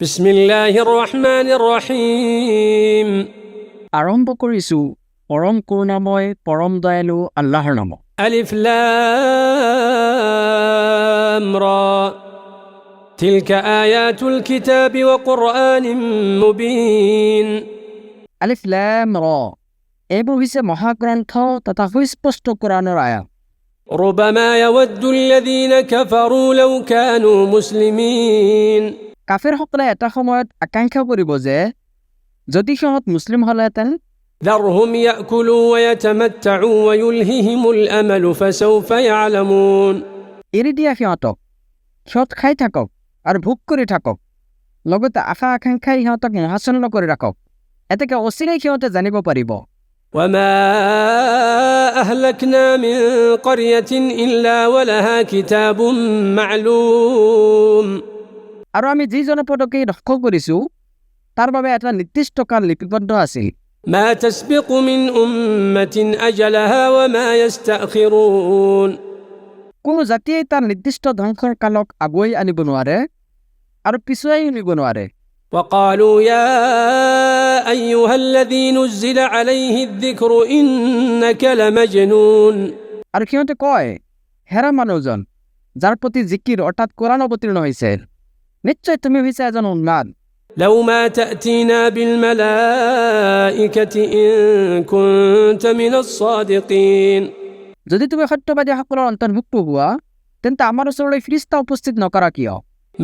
بسم الله الرحمن الرحيم আৰম্ভ কৰিছো পৰম কৰুণাময় পৰম দয়ালু আল্লাহৰ নামত। ألف لام را تلك آيات الكتاب وقرآن مبين আলিফ লাম ৰ এইবোৰ হৈছে মহাগ্ৰন্থ তথা সুস্পষ্ট কোৰাণৰ আয়াত। ربما يود الذين كفروا لو كانوا مسلمين কাফিৰসকলে এটা সময়ত আকাংক্ষা কৰিব যে যদি সিহঁত মুছলিম হ'লেহেঁতেন। ذرهم يأكلوا ويتمتعوا ويلههم الأمل فسوف يعلمون এৰি দিয়া সিহঁত খাই থাকক আৰু ভোগ কৰি থাকক, লগতে আশা আকাংক্ষাই সিহঁতক মহাচন্ন কৰি ৰাখক, এতেকে অচিৰেই সিহঁতে জানিব পাৰিব। وما أهلكنا من قرية إلا ولها كتاب معلوم আৰু আমি যি জনপদকে ধ্বংস কৰিছো তাৰ বাবে এটা নিৰ্দিষ্ট কাল লিপিবদ্ধ আছিল। ما تسبق من أمة أجلها وما يستأخرون কোনো জাতিয়ে তাৰ নিৰ্দিষ্ট ধ্বংসৰ কালক আগুৱাই আনিব নোৱাৰে আৰু পিছুৱাই আনিব নোৱাৰে। وقالوا يا أيها الذي نزل عليه الذكر إنك لمجنون আৰু সিহঁতে কয়, হেৰা মানুহজন যাৰ প্ৰতি জিকিৰ অৰ্থাৎ কোৰাণ অৱতীৰ্ণ হৈছে, নিশ্চয় তুমি হৈছে এজন উন্মাদ। لو ما تأتينا بالملائكة إن كنت من الصادقين যদি তুমি সত্যবাদীসকলৰ অন্তৰ্ভুক্ত হোৱা তেন্তে আমাৰ ওচৰলৈ ফিৰিষ্টা উপস্থিত নকৰা কিয়?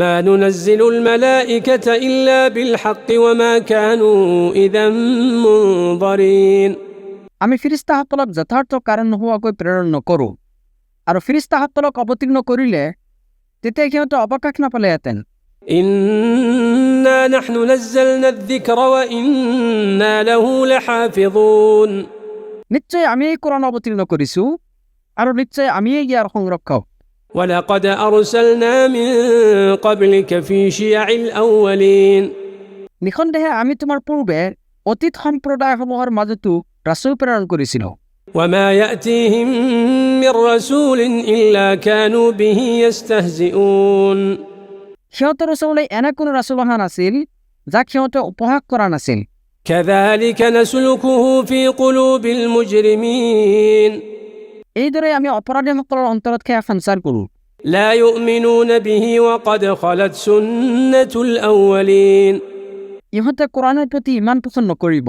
ما ننزل الملائكة إلا بالحق وما كانوا إذا منظرين আমি ফিৰিষ্টাসকলক যথাৰ্থ কাৰণ নোহোৱাকৈ প্ৰেৰণ নকৰোঁ, আৰু ফিৰিষ্টাসকলক অৱতীৰ্ণ কৰিলে তেতিয়া সিহঁতে অৱকাশ নাপালেহেঁতেন। إنا نحن نزلنا الذكر وإنا له لحافظون নিশ্চয় আমিয়েই কোৰাণ অৱতীৰ্ণ কৰিছোঁ আৰু নিশ্চয় আমিয়েই ইয়াৰ সংৰক্ষক। ولقد أرسلنا من قبلك في شيع الأولين নিঃসন্দেহে আমি তোমাৰ পূৰ্বে অতীত সম্প্ৰদায়সমূহৰ মাজতো ৰাছুল প্ৰেৰণ কৰিছিলোঁ। وما يأتيهم من رسول إلا كانوا به يستهزئون সিহঁতৰ ওচৰলৈ এনে কোনো ৰাছুল অহা নাছিল যাক সিহঁতে উপহাস কৰা নাছিল। كذلك نسلكه في قلوب المجرمين এইদৰে আমি অপৰাধীসকলৰ অন্তৰত সেয়া সঞ্চাৰ কৰোঁ। لا يؤمنون به وقد خلت سنة الأولين ইহঁতে কোৰাণৰ প্ৰতি ইমান পোষণ নকৰিব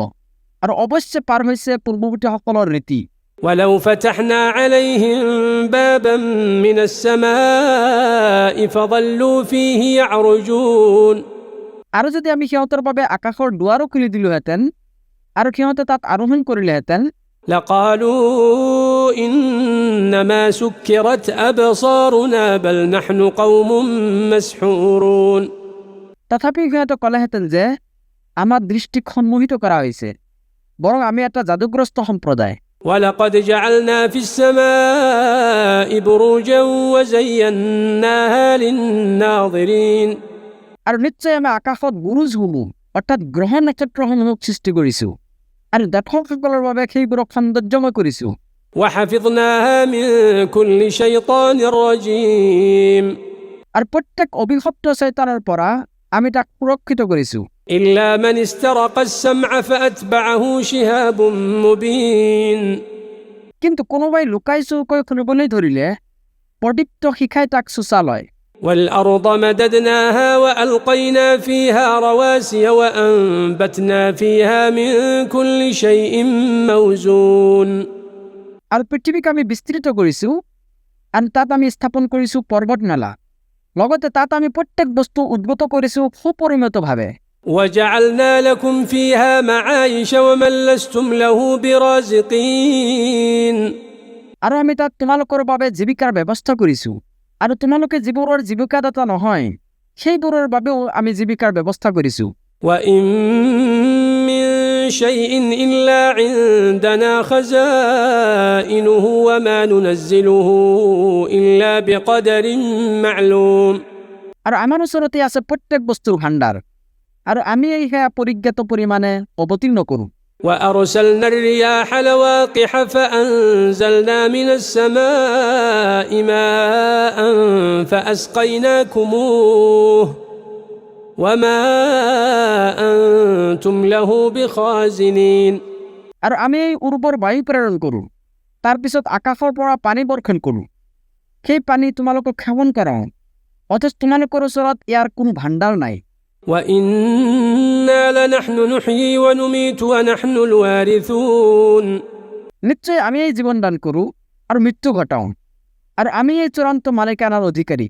আৰু অৱশ্যে পাৰ হৈছে পূৰ্বৱৰ্তীসকলৰ ৰীতি। ولو فتحنا عليهم بابا من السماء فظلوا فيه يعرجون আৰু যদি আমি সিহঁতৰ বাবে আকাশৰ দুৱাৰো খুলি দিলোহেঁতেন আৰু সিহঁতে তাত আৰোহণ কৰিলেহেঁতেন, لقالوا إنما سكرت أبصارنا بل نحن قوم مسحورون তথাপি সিহঁতে ক'লেহেঁতেন যে আমাৰ দৃষ্টিক সম্মোহিত কৰা হৈছে, বৰং আমি এটা যাদুগ্ৰস্ত সম্প্ৰদায়। ولقد جعلنا في السماء بروجا وزيناها للناظرين আৰু নিশ্চয় আমি আকাশত বুৰুজসমূহ অৰ্থাৎ গ্ৰহ নক্ষত্ৰসমূহক সৃষ্টি কৰিছোঁ আৰু দৰ্শকসকলৰ বাবে সেইবোৰক সৌন্দৰ্যময় কৰিছোঁ। وحفظناها من كل شيطان رجيم আৰু প্ৰত্যেক অভিশপ্ত শয়তানৰ পৰা আমি তাক সুৰক্ষিত কৰিছোঁ। إلا من استرق السمع فأتبعه شهاب مبين কিন্তু কোনোবাই লুকাই চুৰকৈ শুনিবলৈ ধৰিলে প্ৰদীপ্ত শিখাই তাক চোচা লয়। والأرض مددناها وألقينا فيها رواسي وأنبتنا فيها من كل شيء موزون আৰু পৃথিৱীক আমি বিস্তৃত কৰিছোঁ আৰু তাত আমি স্থাপন কৰিছোঁ পৰ্বতমালা, লগতে তাত আমি প্ৰত্যেক বস্তু উদ্গত কৰিছোঁ সুপৰিমিতভাৱে। وجعلنا لكم فيها معايش ومن لستم له برازقين আৰু আমি তাত তোমালোকৰ বাবে জীৱিকাৰ ব্যৱস্থা কৰিছোঁ, আৰু তোমালোকে যিবোৰৰ জীৱিকাদাতা নহয় সেইবোৰৰ বাবেও আমি জীৱিকাৰ ব্যৱস্থা কৰিছোঁ। وإن من شيء إلا عندنا خزائنه وما ننزله إلا بقدر معلوم আৰু আমাৰ ওচৰতে আছে প্ৰত্যেক বস্তুৰ ভাণ্ডাৰ, আৰু আমি সেয়া পৰিজ্ঞাত পৰিমাণে অৱতীৰ্ণ কৰোঁ। وأرسلنا الرياح لواقح فأنزلنا من السماء ماء فأسقيناكموه وما أنتم له بخازنين আৰু আমি এই উৰ্বৰ বায়ু প্ৰেৰণ কৰোঁ তাৰপিছত আকাশৰ পৰা পানী বৰ্ষণ কৰোঁ সেই পানী তোমালোকক সেৱন কৰাওঁ অথচ তোমালোকৰ ওচৰত ইয়াৰ কোনো ভাণ্ডাৰ নাই وإنا لنحن نحيي ونميت ونحن الوارثون নিশ্চয় আমি এই জীৱন দান কৰোঁ আৰু মৃত্যু ঘটাওঁ আৰু আমি এই চূড়ান্ত মালিকানাৰ অধিকাৰী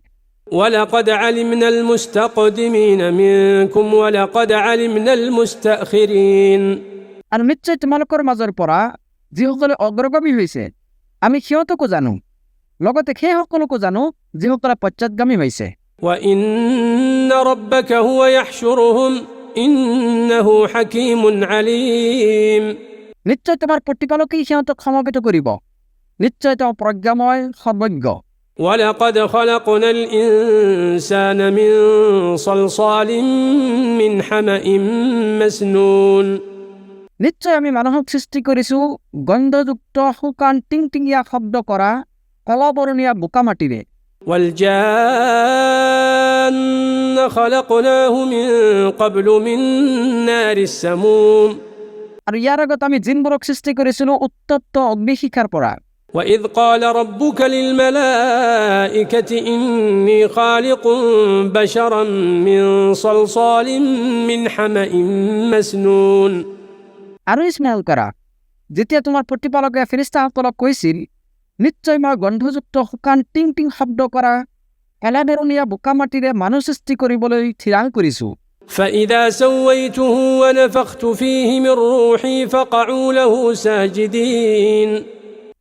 ولقد علمنا المستقدمين منكم ولقد علمنا المستأخرين আৰু নিশ্চয় তোমালোকৰ মাজৰ পৰা যিসকলে অগ্ৰগামী হৈছে আমি সিহঁতকো জানো লগতে সেইসকলকো জানো যিসকলে পশ্চাদগামী হৈছে وإن ربك هو يحشرهم إنه حكيم عليم নিশ্চয় তোমাৰ প্ৰতিপালকেই সিহঁতক সমবেত কৰিব নিশ্চয় তেওঁ প্ৰজ্ঞাময় সৰ্বজ্ঞ ولقد خلقنا الإنسان من صلصال من حمأ مسنون নিশ্চয় আমি মানুহক সৃষ্টি কৰিছোঁ গন্ধযুক্ত শুকান টিংটিঙীয়া শব্দ কৰা কলাবৰণীয়া বোকা মাটিৰে والجان خلقناه من قبل من نار السموم আৰু ইয়াৰ আগত আমি জিনবোৰক সৃষ্টি কৰিছিলোঁ উত্তপ্ত অগ্নিশিখাৰ পৰা وإذ قال ربك للملائكة إني خالق بشرا من صلصال من حمأ مسنون আৰু স্মৰণ কৰা যেতিয়া তোমাৰ প্ৰতিপালকে ফেৰিস্তাসকলক কৈছিল নিশ্চয় মই গন্ধযুক্ত শুকান টিং শব্দ কৰা কলাবৰণীয়া বোকা মাটিৰে মানুহ সৃষ্টি কৰিবলৈ থিৰাং কৰিছোঁ فإذا سويته ونفخت فيه من روحي فقعوا له ساجدين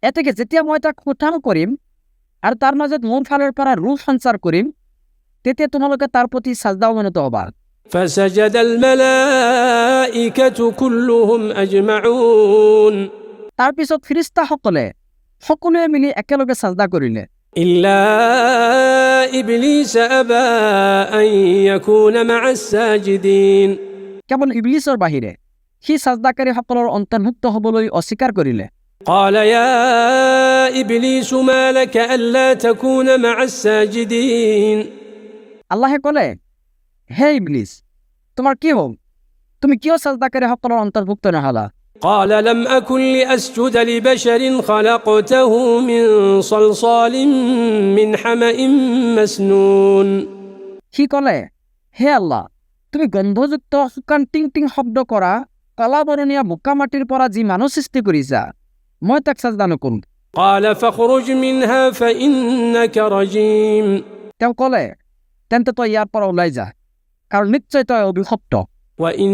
এতেকে যেতিয়া মই তাক উত্থান কৰিম আৰু তাৰ মাজত মোৰ ফালৰ পৰা ৰূহ সঞ্চাৰ কৰিম তেতিয়া তোমালোকে তাৰ প্ৰতি সাজদা অৱনত হ'বা فسجد الملائكة كلهم أجمعون তাৰপিছত ফেৰিস্তাসকলে সকলোৱে মিলি একেলগে সাজদা কৰিলে إلا إبليس أبى أن يكون مع الساجدين কেৱল ইবলিছৰ বাহিৰে সি সাজদাকাৰীসকলৰ অন্তৰ্ভুক্ত হ'বলৈ অস্বীকাৰ কৰিলে قال يا إبليس ما لك ألا تكون مع الساجدين আল্লাহে ক'লে হে ইবলিছ তোমাৰ কি হ'ল তুমি কিয় সাজদাকাৰীসকলৰ অন্তৰ্ভুক্ত নহলা قال لم أكن لأسجد لبشر خلقته من صلصال من حمأ مسنون সি ক'লে হে আল্লাহ তুমি গন্ধযুক্ত শুকান টিং শব্দ কৰা কলাবৰণীয়া বোকা মাটিৰ পৰা যি মানুহ সৃষ্টি কৰিছা মই তাক সাজদা নকৰোঁ قال فاخرج منها فإنك رجيم তেওঁ ক'লে তেন্তে তই ইয়াৰ পৰা ওলাই যা কাৰণ নিশ্চয় তই অভিশপ্ত وإن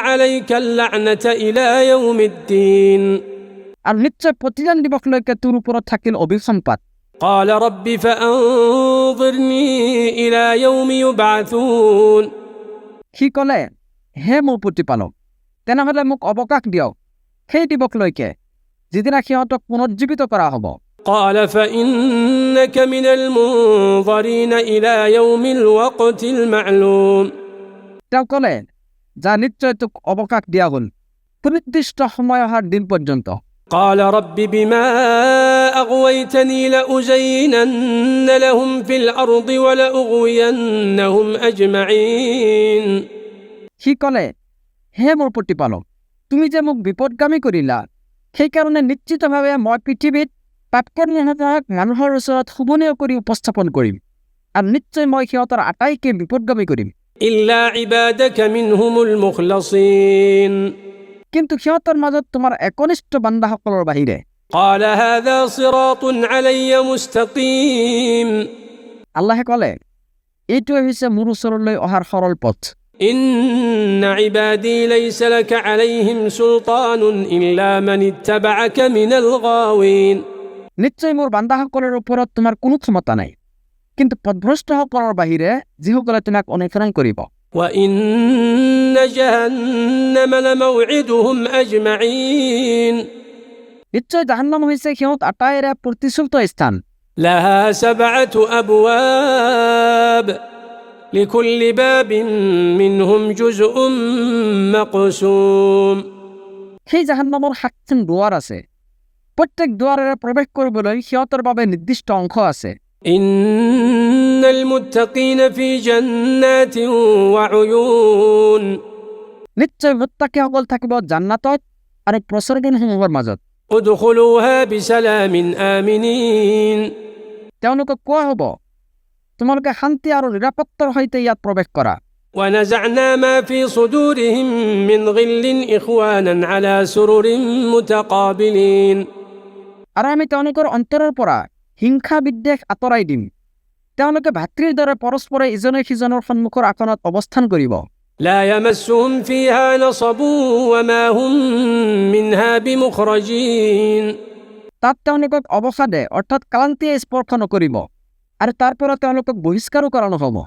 عليك اللعنة إلى يوم الدين আৰু নিশ্চয় প্ৰতিদান দিৱসলৈকে তোৰ ওপৰত থাকিল অভিসম্পাত قال رب فأنظرني إلى يوم يبعثون সি ক'লে হে মোৰ প্ৰতিপালক তেনেহ'লে মোক অৱকাশ দিয়ক সেই দিৱসলৈকে যিদিনা সিহঁতক পুনৰুজ্জীৱিত কৰা হ'ব قال فإنك من المنظرين إلى يوم الوقت المعلوم তেওঁ ক'লে যা নিশ্চয় তোক অৱকাশ দিয়া হ'ল সুনিৰ্দিষ্ট সময় অহাৰ দিন পৰ্যন্ত قال رب بما أغويتني لأزينن لهم في الأرض ولأغوينهم أجمعين সি ক'লে হে মোৰ প্ৰতিপালক তুমি যে মোক বিপদগামী কৰিলা সেইকাৰণে নিশ্চিতভাৱে মই পৃথিৱীত পাপকৰ্মীহঁতক মানুহৰ ওচৰত শোভনীয় কৰি উপস্থাপন কৰিম আৰু নিশ্চয় মই সিহঁতৰ আটাইকে বিপদগামী কৰিম إلا عبادك منهم المخلصين কিন্তু সিহঁতৰ মাজত তোমাৰ একনিষ্ঠ বান্দাসকলৰ বাহিৰে قال هذا صراط علي مستقيم আল্লাহে ক'লে এইটোৱে হৈছে মোৰ ওচৰলৈ অহাৰ সৰল পথ إن عبادي ليس لك عليهم سلطان إلا من اتبعك من الغاوين নিশ্চয় মোৰ বান্দাসকলৰ ওপৰত তোমাৰ কোনো ক্ষমতা নাই কিন্তু পথভ্ৰষ্টসকলৰ বাহিৰে যিসকলে তোমাক অনুসৰণ কৰিব وإن جهنم لموعدهم أجمعين নিশ্চয় জাহান্নাম হৈছে সিহঁত আটাইৰে প্ৰতিশ্ৰুত স্থান لها 7 أبواب لكل باب منهم جزء مقسوم সেই জাহান্নামৰ 7খন দুৱাৰ আছে প্ৰত্যেক দুৱাৰেৰে প্ৰৱেশ কৰিবলৈ সিহঁতৰ বাবে নিৰ্দিষ্ট অংশ আছে إن إن المتقين في جنات وعيون নিশ্চয় মুত্তাকিসকল থাকিব জান্নাতত আৰু প্ৰচৰ্গসমূহৰ মাজত। ادخلوها بسلام آمنين তেওঁলোকক কোৱা হ'ব, তোমালোকে শান্তি আৰু নিৰাপত্তাৰ সৈতে ইয়াত প্ৰৱেশ কৰা। ونزعنا ما في صدورهم من غل إخوانا على سرر متقابلين আৰু আমি তেওঁলোকৰ অন্তৰৰ পৰা হিংসা বিদ্বেষ আঁতৰাই দিম। তেওঁলোকে ভাতৃৰ দৰে পৰস্পৰে ইজনে সিজনৰ সন্মুখৰ আসনত অৱস্থান কৰিব। لا يمسهم فيها نصب وما هم منها بمخرجين তাত তেওঁলোকক অৱসাদে অৰ্থাৎ ক্লান্তিয়ে স্পৰ্শ নকৰিব আৰু তাৰ পৰা তেওঁলোকক বহিষ্কাৰো কৰা নহ'ব।